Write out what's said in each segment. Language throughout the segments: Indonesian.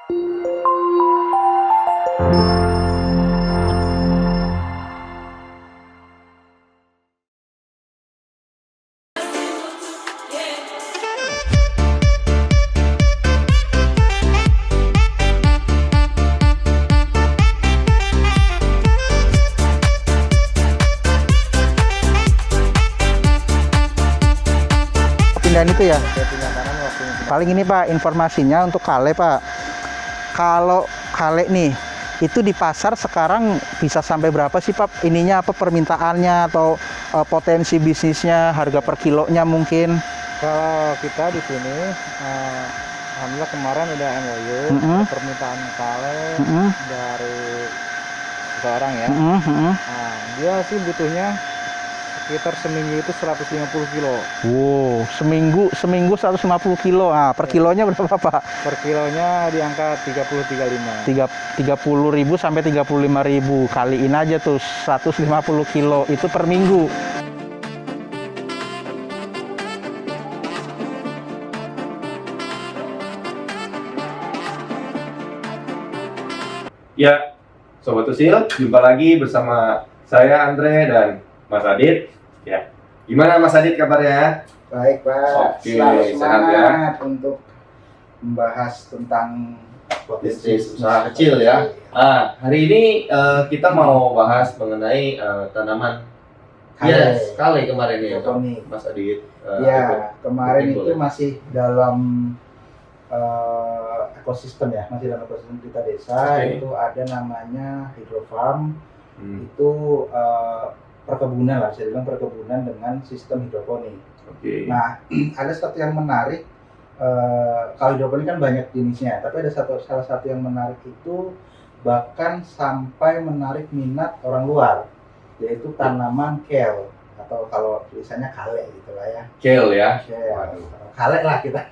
Pindahan itu ya. Paling ini Pak informasinya untuk kale Pak. Kalau kale nih itu di pasar sekarang bisa sampai berapa sih Pak? Ininya apa permintaannya atau potensi bisnisnya, harga per kilonya mungkin? Kalau kita di sini, alhamdulillah kemarin udah MOU, permintaan kale dari seseorang ya. Nah, dia sih butuhnya sekitar seminggu itu 150 kilo. Wow, seminggu 150 kilo. Nah, per kilonya berapa Pak? Per kilonya di angka 30-35. 30.000 sampai 35.000. Kaliin aja tuh 150 kilo itu per minggu. Ya, Sobat Usil, jumpa lagi bersama saya Andre dan Mas Adit. Ya, gimana Mas Adit kabarnya? Baik Pak, Oke, selalu sehat semangat untuk membahas tentang Bisnis usaha kecil ya. Hari ini kita mau bahas mengenai tanaman hias kale kemarin ya, Mas Adit. Ya, kemarin itu boleh. masih dalam ekosistem ya, masih dalam ekosistem kita desa. Oke. Itu ada namanya hidrofarm. Itu perkebunan lah, bisa dibilang perkebunan dengan sistem hidroponik. Oke. Nah, ada satu yang menarik. Kalau hidroponik kan banyak jenisnya, tapi ada salah satu yang menarik itu bahkan sampai menarik minat orang luar, yaitu tanaman kale atau kalau tulisannya kale gitu lah ya. Kale ya. Kale, kale lah kita.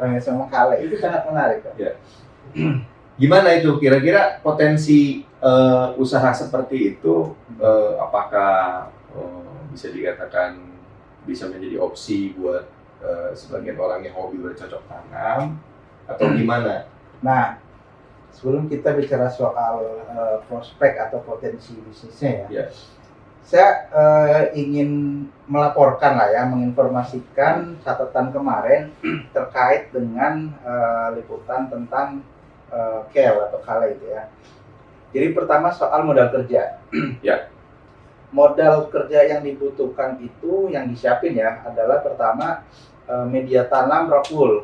Orang yang sama kale itu sangat menarik. Kan? Ya. Gimana itu kira-kira potensi usaha seperti itu apakah bisa dikatakan bisa menjadi opsi buat sebagian orang yang hobi bercocok tanam atau gimana? Nah, sebelum kita bicara soal prospek atau potensi bisnisnya ya, saya ingin melaporkan lah ya, menginformasikan catatan kemarin terkait dengan liputan tentang kale atau kale itu ya. Jadi pertama soal modal kerja. Ya. Modal kerja yang dibutuhkan itu yang disiapin ya adalah pertama media tanam rock wool.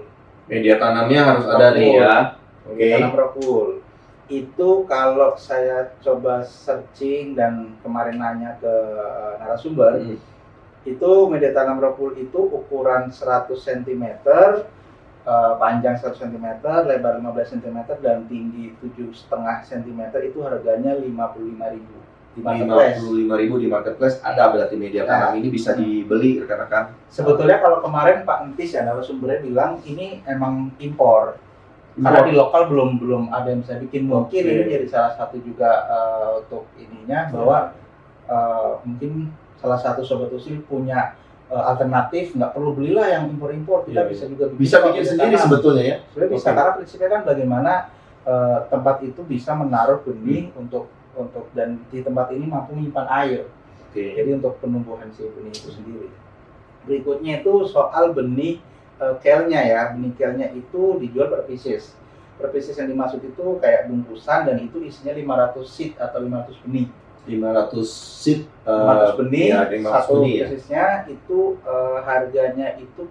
Media tanamnya harus ada nih ya. Media tanam rock wool. Itu kalau saya coba searching dan kemarin nanya ke narasumber, itu media tanam rock wool itu ukuran 100 cm, panjang 100 cm, lebar 15 cm dan tinggi 7,5 cm, itu harganya 55.000 di marketplace. 55.000 di marketplace ada berarti media tanam ini bisa dibeli rekan-rekan. Sebetulnya kalau kemarin Pak Entis ya narasumbernya bilang ini emang impor. Karena di lokal belum ada yang bisa bikin. Mungkin ini jadi salah satu juga untuk ininya bahwa mungkin salah satu Sobat Usil punya alternatif, nggak perlu belilah yang impor-impor, kita bisa juga bikin sendiri sebetulnya ya. Sebenarnya bisa, karena prinsipnya kan bagaimana tempat itu bisa menaruh benih untuk dan di tempat ini mampu menyimpan air. Jadi untuk penumbuhan si benih itu sendiri. Berikutnya itu soal benih kale-nya ya. Benih kale-nya itu dijual per pieces. Per pieces yang dimaksud itu kayak bungkusan dan itu isinya 500 seed atau 500 benih. 500 seed 500 benih, ya, 500 satu benih, ya. piecesnya itu harganya itu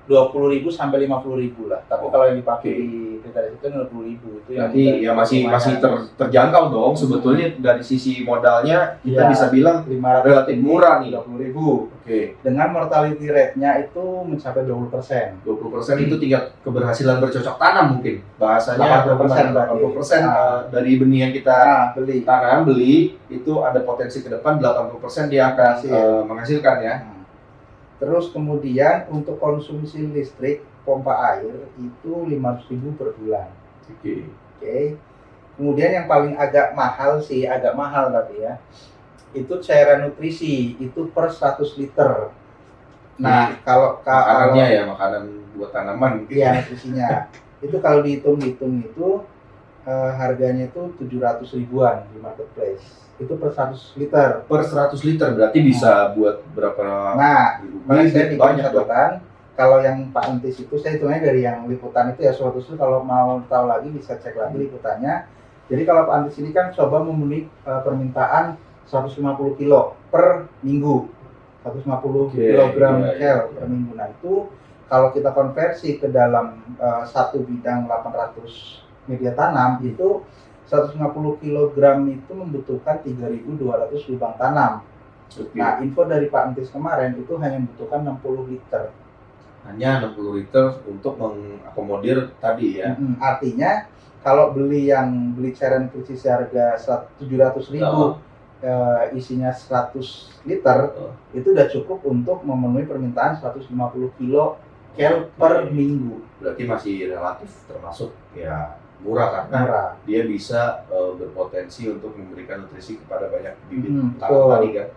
20.000 sampai 50.000 lah. Tapi kalau yang dipakai di Kriteria itu 60.000 itu yang ya masih terjangkau dong sebetulnya. Dari sisi modalnya kita bisa bilang 500 relatif murah nih. 20.000. Dengan mortality rate-nya itu mencapai 20%. 20% itu tingkat keberhasilan bercocok tanam mungkin. Bahasanya 80% 80% dari benih yang kita beli itu ada potensi ke depan 80% dia akan menghasilkan ya. Terus kemudian untuk konsumsi listrik pompa air itu 500.000 per bulan. Oke. Kemudian yang paling agak mahal tapi ya, itu cairan nutrisi itu per 100 liter. Nah, kalau makanannya ya, makanan buat tanaman. Iya, nutrisinya. Itu kalau dihitung-hitung itu harganya itu 700 ribuan di marketplace. Itu per 100 liter. Per 100 liter berarti bisa buat berapa Nah, ribu makanya saya bibit? bikin Banyak dong. catatan. Kalau yang Pak Entis itu saya hitungnya dari yang liputan itu ya, suatu itu kalau mau tahu lagi bisa cek lagi liputannya. Jadi kalau Pak Entis ini kan coba memenuhi permintaan 150 kilo per minggu. 150 kilogram kel per minggu. Nah itu kalau kita konversi ke dalam satu bidang 800 media tanam itu 150 kg itu membutuhkan 3.200 lubang tanam. Oke. Nah, info dari Pak Entis kemarin itu hanya membutuhkan 60 liter. Hanya 60 liter untuk mengakomodir tadi ya. Artinya kalau beli cairan nutrisi harga 700.000 isinya 100 liter itu udah cukup untuk memenuhi permintaan 150 kilo kel per minggu. Berarti masih relatif termasuk ya murah karena Murah. dia bisa berpotensi untuk memberikan nutrisi kepada banyak bibit betul. tanam tadi kan.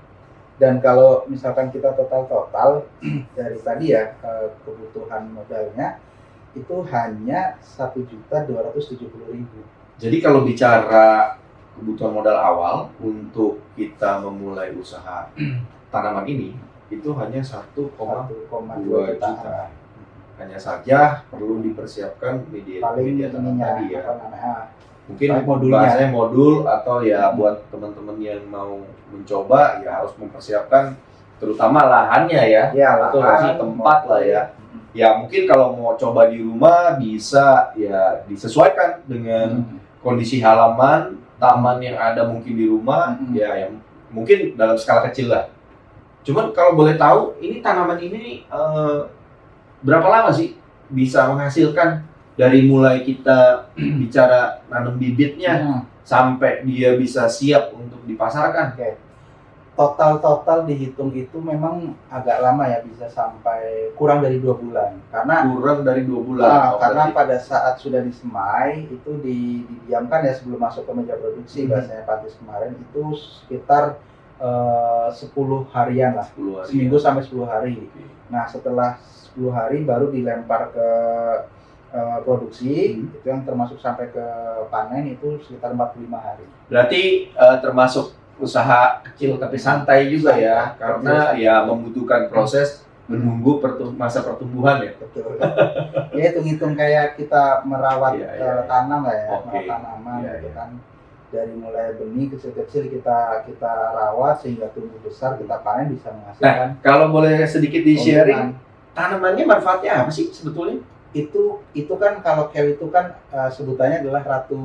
Dan kalau misalkan kita total dari tadi ya kebutuhan modalnya itu hanya 1.270.000. Jadi kalau bicara kebutuhan modal awal untuk kita memulai usaha tanaman ini itu hanya 1,2 juta. Hanya saja perlu dipersiapkan media tanam tadi ya. Mungkin bahasanya modul atau ya buat teman-teman yang mau mencoba ya harus mempersiapkan terutama lahannya ya. Atau masih tempat lah ya. Ya mungkin kalau mau coba di rumah bisa ya disesuaikan dengan kondisi halaman, taman yang ada mungkin di rumah ya yang mungkin dalam skala kecil lah. Cuman kalau boleh tahu ini tanaman ini berapa lama sih bisa menghasilkan? Dari mulai kita bicara nanam bibitnya sampai dia bisa siap untuk dipasarkan. Total dihitung itu memang agak lama ya, bisa sampai kurang dari 2 bulan. Karena kurang dari 2 bulan. Karena pada saat sudah disemai itu didiamkan ya sebelum masuk ke meja produksi bahasanya Pak Tis kemarin itu sekitar 10 harian lah. 10 hari. Seminggu sampai 10 hari. Nah setelah 10 hari baru dilempar ke produksi, itu yang termasuk sampai ke panen itu sekitar 45 hari. Berarti termasuk usaha kecil tapi santai juga ya, karena ya membutuhkan proses menunggu masa pertumbuhan ya. Betul. Ya hitung-hitung kayak kita merawat tanam lah ya, merawat tanaman gitu kan. Dari mulai benih kecil-kecil kita rawat sehingga tumbuh besar, kita panen bisa menghasilkan. Nah, kalau boleh sedikit di-sharing, tanamannya manfaatnya apa sih sebetulnya? Itu kan kalau kel itu kan sebutannya adalah ratu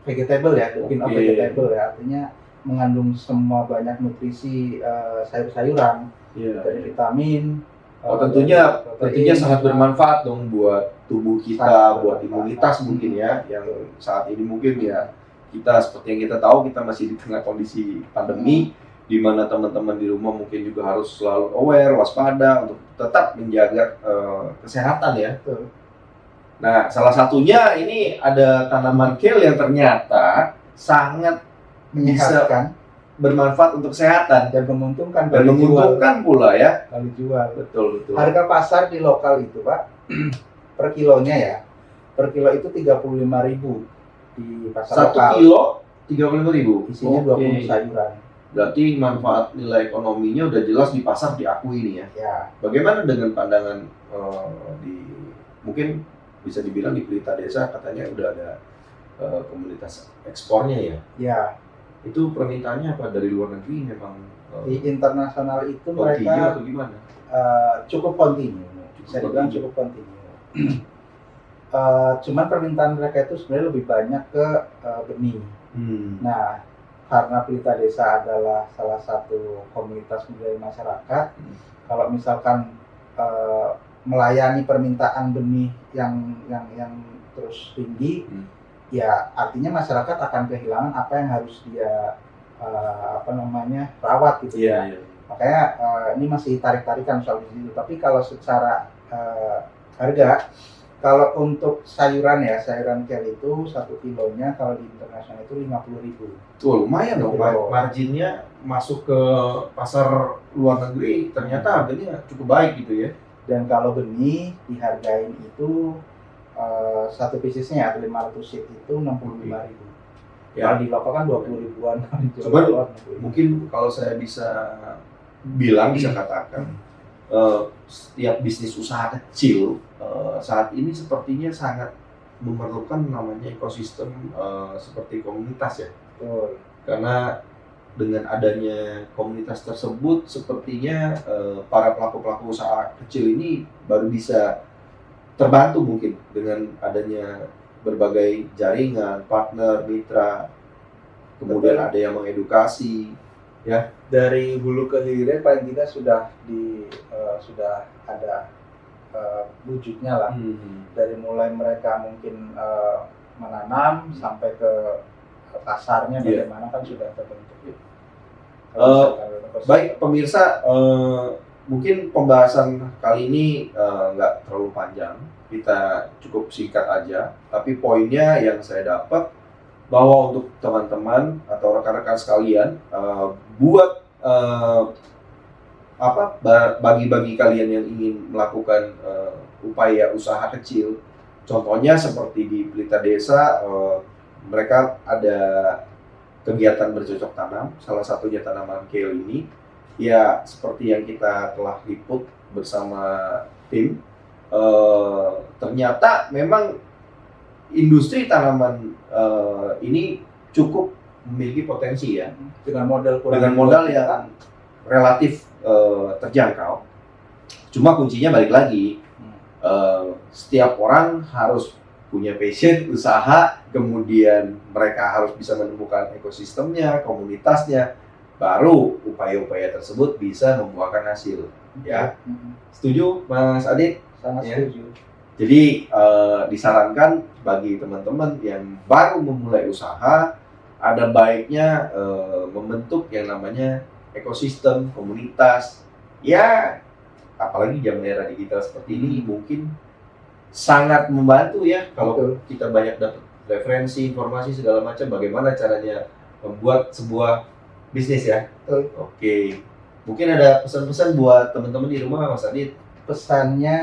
vegetable ya, the queen of vegetable ya, artinya mengandung semua banyak nutrisi sayur-sayuran, dari vitamin. Tentunya sangat bermanfaat dong buat tubuh kita, buat imunitas mungkin ya, yang saat ini mungkin ya kita seperti yang kita tahu kita masih di tengah kondisi pandemi, di mana teman-teman di rumah mungkin juga harus selalu aware, waspada untuk tetap menjaga kesehatan ya. Betul. Nah, salah satunya ini ada tanaman kale yang ternyata sangat menyehatkan, bermanfaat untuk kesehatan dan menguntungkan pula ya. Kalau dijual. Betul. Harga pasar di lokal itu Pak per kilonya ya, per kilo itu 35.000 di pasar 1 lokal. kilo 35.000. Isinya 20 sayuran. Berarti manfaat nilai ekonominya udah jelas di pasar diakui nih ya. Ya. Bagaimana dengan pandangan mungkin bisa dibilang di Pelita Desa katanya udah ada komunitas ekspornya ya? Ya. Itu permintaannya apa dari luar negeri memang? Di internasional itu mereka mereka gimana? Cukup kontinu. Saya bilang cukup kontinu. Cuman permintaan mereka itu sebenarnya lebih banyak ke benih. Nah, karena Pelita Desa adalah salah satu komunitas budaya masyarakat, kalau misalkan melayani permintaan benih yang terus tinggi, ya artinya masyarakat akan kehilangan apa yang harus dia rawat gitu ya. Makanya ini masih tarik-tarikan soal di situ. Tapi kalau secara harga, kalau untuk sayuran ya, sayuran kale itu 1 kilonya kalau di internasional itu 50.000. Tuh lumayan dong, marginnya masuk ke pasar luar negeri ternyata harganya cukup baik gitu ya. Dan kalau benih dihargain itu satu piecesnya atau 500 sheet itu 65.000. Ya. Kalau di lokal kan 20 ribuan. Cuman mungkin kalau saya bisa bilang, bisa katakan, setiap bisnis usaha kecil saat ini sepertinya sangat memerlukan namanya ekosistem seperti komunitas ya. Betul. Karena dengan adanya komunitas tersebut, sepertinya para pelaku-pelaku usaha kecil ini baru bisa terbantu mungkin dengan adanya berbagai jaringan, partner, mitra, kemudian Betul. ada yang mengedukasi, ya. Dari hulu ke hilir paling tidak sudah ada wujudnya lah. Dari mulai mereka mungkin menanam sampai ke pasarnya Iya. bagaimana kan sudah terbentuk. Baik pemirsa, mungkin pembahasan kali ini nggak terlalu panjang, kita cukup singkat aja. Tapi poinnya yang saya dapat bahwa untuk teman-teman atau rekan-rekan sekalian, buat bagi kalian yang ingin melakukan upaya usaha kecil, contohnya seperti di Pelita Desa, mereka ada kegiatan bercocok tanam, salah satunya tanaman kale ini. Ya, seperti yang kita telah liput bersama tim, ternyata memang industri tanaman ini cukup memiliki potensi ya, dengan modal yang relatif terjangkau. Cuma kuncinya balik lagi, setiap orang harus punya passion, usaha, kemudian mereka harus bisa menemukan ekosistemnya, komunitasnya, baru upaya-upaya tersebut bisa membuahkan hasil. Ya, setuju, Mas Adit? Sangat Ya. setuju. Jadi disarankan bagi teman-teman yang baru memulai usaha, ada baiknya membentuk yang namanya ekosistem, komunitas. Ya, apalagi zaman era digital seperti ini mungkin sangat membantu ya kalau Betul. kita banyak dapat referensi, informasi segala macam bagaimana caranya membuat sebuah bisnis ya. Betul. Oke. Mungkin ada pesan-pesan buat teman-teman di rumah, Mas Adit. Pesannya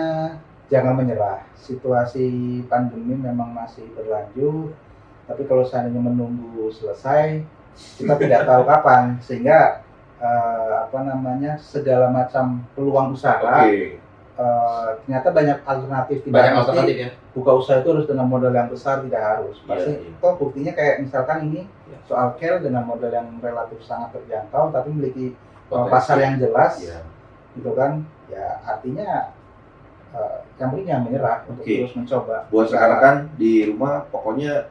jangan menyerah. Situasi pandemi memang masih berlanjut, tapi kalau seandainya menunggu selesai, kita tidak tahu kapan, sehingga segala macam peluang usaha Oke. ternyata banyak alternatif. Tidak Banyak mesti alternatif ya. buka usaha itu harus dengan modal yang besar, tidak harus. Pasti Iya. toh buktinya kayak misalkan ini Iya. soal kale dengan modal yang relatif sangat terjangkau, tapi memiliki Potensi. pasar yang jelas, Iya. gitu kan? Ya artinya yang penting jangan menyerah untuk Oke. terus mencoba. Buat Usaha. rekan-rekan di rumah, pokoknya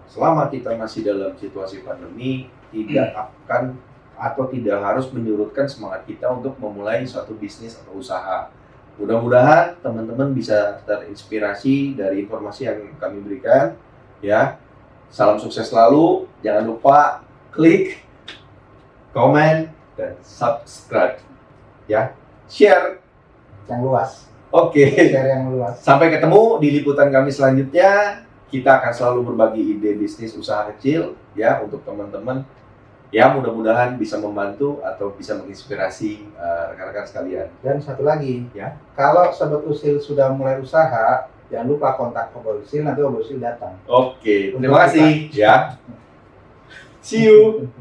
selama kita masih dalam situasi pandemi, tidak akan atau tidak harus menyurutkan semangat kita untuk memulai suatu bisnis atau usaha. Mudah-mudahan teman-teman bisa terinspirasi dari informasi yang kami berikan. Ya, salam sukses selalu. Jangan lupa klik, komen, dan subscribe. Ya, share. Yang luas, Oke. share yang luas. Sampai ketemu di liputan kami selanjutnya. Kita akan selalu berbagi ide bisnis usaha kecil ya untuk teman-teman. Ya, mudah-mudahan bisa membantu atau bisa menginspirasi rekan-rekan sekalian. Dan satu lagi, Ya. kalau Sobat Usil sudah mulai usaha, jangan lupa kontak Obor Usil, nanti Obor Usil datang. Oke, terima kasih ya. See you.